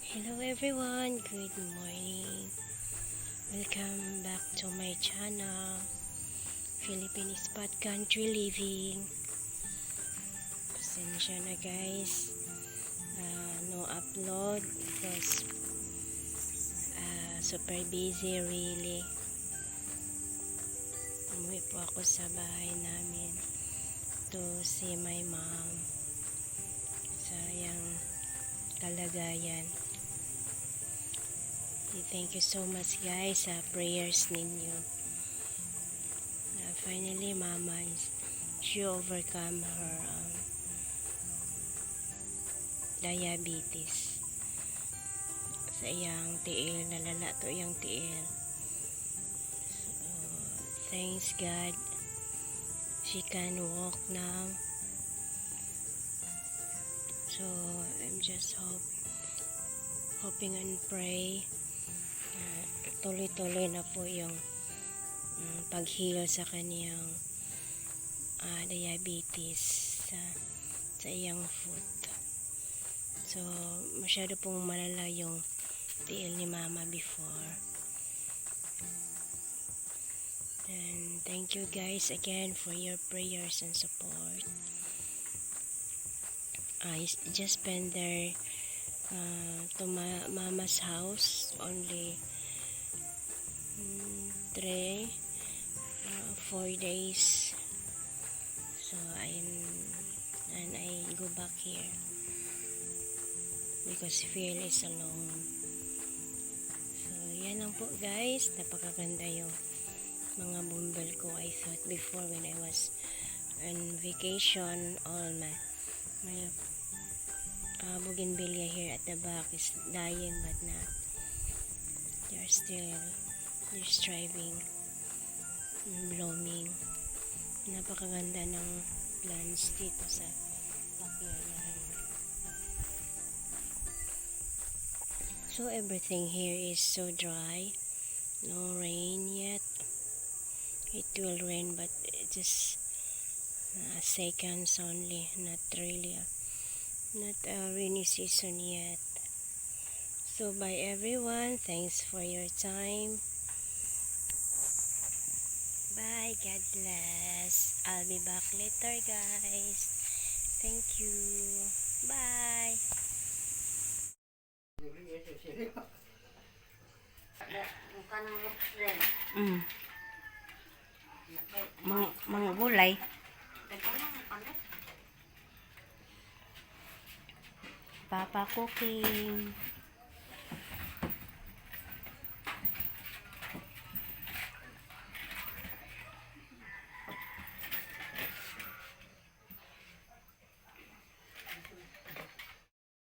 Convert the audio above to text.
Hello everyone, good morning. Welcome back to my channel, Philippine Spot Country Living. Pasensya na guys, no upload because super busy really. Umuwi po ako sa bahay namin to see my mom. Sayang kalagayan. Thank you so much guys sa prayers ninyo. Finally mama she overcome her diabetes. Sa iyang tiil, nalala to iyang tiil. So, thanks God she can walk now. So I'm just hoping and pray tuloy-tuloy na po yung pag-heal sa kaniyang diabetes sa iyang foot. So masyado pong malala yung tiil ni mama before. And thank you guys again for your prayers and support. I just spent there to mama's house only 4 days. So I go back here because Phil is alone. So yan lang po guys, napakaganda yung mga bumble ko. I thought before when I was on vacation, all my bougainvillea here at the back is dying, but not. They're striving, blooming. Napakaganda ng plants dito sa backyard namin. So everything here is so dry, no rain yet. It will rain but just seconds only, not a rainy season yet. So bye everyone, thanks for your time. Bye, God bless. I'll be back later guys. Thank you. Bye. Mga gulay. Papa cooking.